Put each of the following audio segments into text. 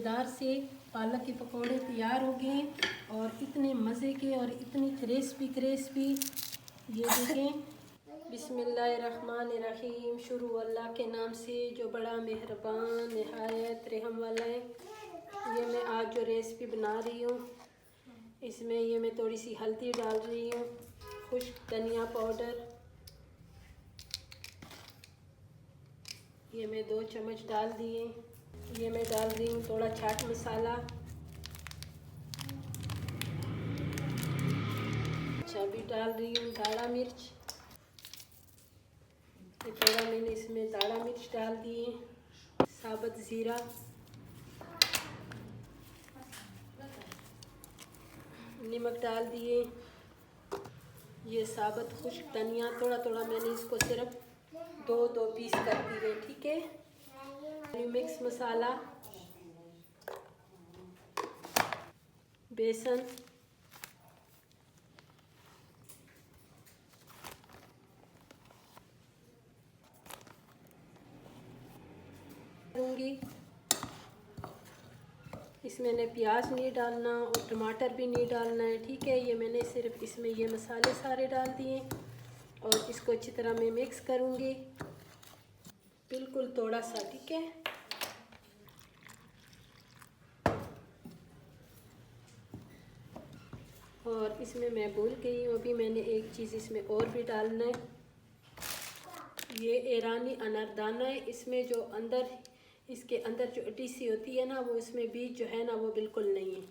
मज़ेदार से पालक के पकौड़े तैयार हो गए और इतने मज़े के और इतनी क्रिस्पी ये देखें। बिस्मिल्लाहिर्रहमानिर्रहीम। शुरू अल्लाह के नाम से जो बड़ा मेहरबान निहायत रहम वाला है। ये मैं आज जो रेसिपी बना रही हूँ इसमें ये मैं थोड़ी सी हल्दी डाल रही हूँ, खुश्क धनिया पाउडर ये मैं 2 चम्मच डाल दिए। ये मैं डाल रही हूँ थोड़ा चाट मसाला, अच्छा भी डाल रही हूँ दाढ़ा मिर्च। ये थोड़ा मैंने इसमें दाढ़ा मिर्च डाल दिए, साबुत ज़ीरा, नमक डाल दिए। ये साबुत खुश्क धनिया थोड़ा थोड़ा मैंने इसको सिर्फ दो पीस कर दिए, ठीक है। मिक्स मसाला, बेसन, दूंगी। इसमें ने प्याज नहीं डालना और टमाटर भी नहीं डालना है, ठीक है। ये मैंने सिर्फ इसमें ये मसाले सारे डाल दिए और इसको अच्छी तरह मैं मिक्स करूंगी, बिल्कुल थोड़ा सा, ठीक है। और इसमें मैं भूल गई हूँ, अभी मैंने एक चीज़ इसमें और भी डालना है। ये ईरानी अनारदाना है। इसमें जो अंदर इसके अंदर जो अटी सी होती है ना, वो इसमें बीज जो है ना वो बिल्कुल नहीं है।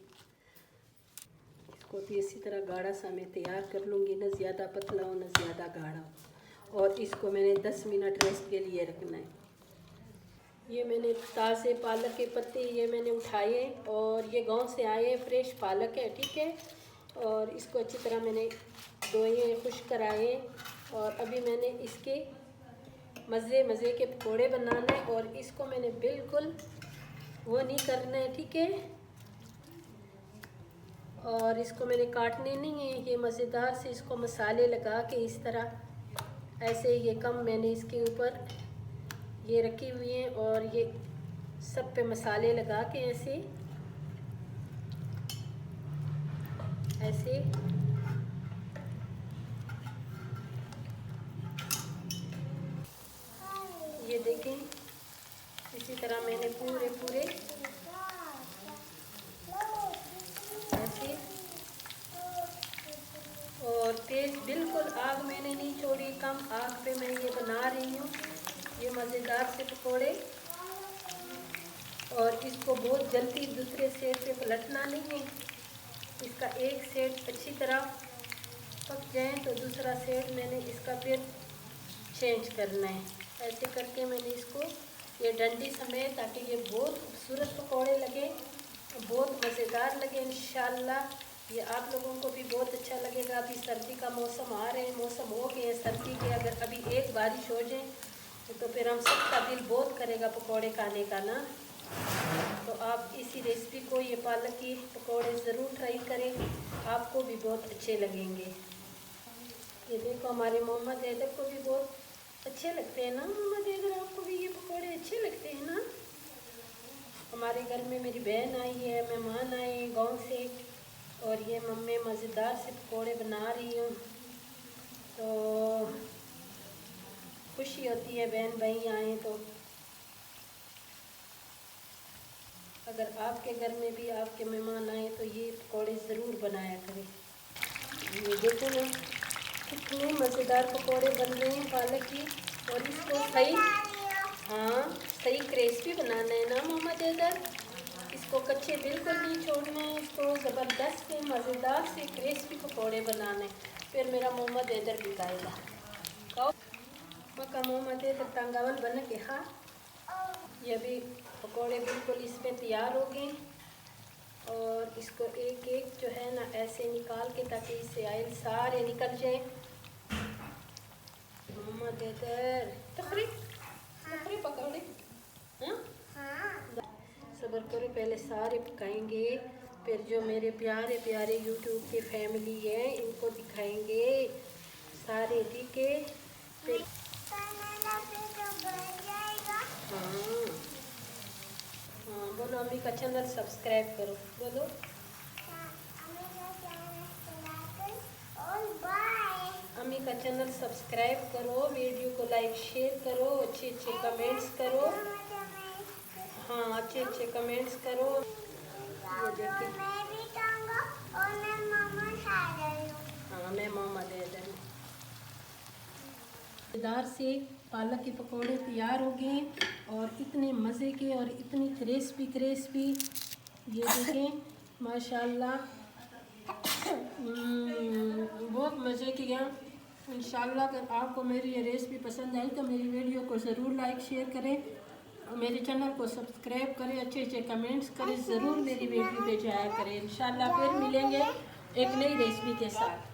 इसको भी इसी तरह गाढ़ा सा मैं तैयार कर लूँगी, ना ज़्यादा पतला हो ना ज़्यादा गाढ़ा हो। और इसको मैंने 10 मिनट रेस्ट के लिए रखना है। ये मैंने ताज़े पालक के पत्ते ये मैंने उठाए और ये गांव से आए फ्रेश पालक है, ठीक है। और इसको अच्छी तरह मैंने धोए, खुश्क कराए और अभी मैंने इसके मज़े के पकौड़े बनाने और इसको मैंने बिल्कुल वो नहीं करना है, ठीक है। और इसको मैंने काटने नहीं है, ये मज़ेदार से इसको मसाले लगा के इस तरह ऐसे ये कम मैंने इसके ऊपर ये रखी हुई हैं और ये सब पे मसाले लगा के ऐसे ये देखें। इसी तरह मैंने पूरे ऐसे और तेज बिल्कुल आग मैंने नहीं छोड़ी, कम आग पे मैं ये बना रही हूँ ये मज़ेदार से पकौड़े। और इसको बहुत जल्दी दूसरे साइड पे पलटना नहीं है। इसका एक साइड अच्छी तरह पक जाए तो दूसरा साइड मैंने इसका फिर चेंज करना है। ऐसे करके मैंने इसको ये डंडी समेत, ताकि ये बहुत खूबसूरत पकौड़े लगे, बहुत मज़ेदार लगे इंशाल्लाह। ये आप लोगों को भी बहुत अच्छा लगेगा। अभी सर्दी का मौसम आ रहे हैं, मौसम हो गए हैं सर्दी के। अगर अभी एक बारिश हो जाए तो फिर हम सबका दिल बहुत करेगा पकौड़े खाने का ना। तो आप इसी रेसिपी को, ये पालक के पकौड़े ज़रूर ट्राई करें, आपको भी बहुत अच्छे लगेंगे। ये देखो हमारे मोहम्मद हैदर को भी बहुत अच्छे लगते हैं ना। मोहम्मद हैदर, आपको भी ये पकौड़े अच्छे लगते हैं ना। हमारे घर में मेरी बहन आई है, मेहमान आए हैं गांव से और ये मम्मी मज़ेदार से पकौड़े बना रही हूँ, तो खुशी होती है बहन भाई आए तो। अगर आपके घर में भी आपके मेहमान आए तो ये पकौड़े ज़रूर बनाया करें। ये देखो ना कितने मज़ेदार पकौड़े बन रहे हैं पालक की। और इसको सही क्रिस्पी बनाना है ना मोहम्मद हैदर। इसको कच्चे बिल्कुल नहीं छोड़ना है, इसको ज़बरदस्त से मज़ेदार से क्रिस्पी पकौड़े बनाने, फिर मेरा मोहम्मद हैदर भी खाएगा। खाओ मक्का मोहम्मद हैदर तंगावन बन के खा। ये भी पकौड़े बिल्कुल इसमें तैयार हो गए और इसको एक एक जो है ना ऐसे निकाल के, ताकि इससे ऑयल सारे निकल जाए। मोहम्मद हैदर तखरी पकौड़े, सब्र करो, पहले सारे पकाएंगे, फिर जो मेरे प्यारे प्यारे यूट्यूब के फैमिली है इनको दिखाएंगे सारे, ठीक है। फिर हाँ हाँ बोलो, अम्मी का चैनल सब्सक्राइब करो, बोलो। अम्मी का चैनल सब्सक्राइब करो, वीडियो को लाइक शेयर करो, अच्छे अच्छे कमेंट्स करो। हाँ अच्छे अच्छे कमेंट्स करो। ये देखिए, हाँ मैं मामा दे रही हूँ। मज़ेदार से पालक के पकौड़े तैयार हो गए और इतने मज़े के और इतनी क्रिस्पी क्रिस्पी, ये देखें माशाल्लाह। बहुत मज़े किया। इंशाल्लाह अगर आपको मेरी ये रेसिपी पसंद आई तो मेरी वीडियो को ज़रूर लाइक शेयर करें, मेरे चैनल को सब्सक्राइब करें, अच्छे अच्छे कमेंट्स करें, ज़रूर मेरी वीडियो पे जाया करें। इंशाल्लाह फिर मिलेंगे एक नई रेसिपी के साथ।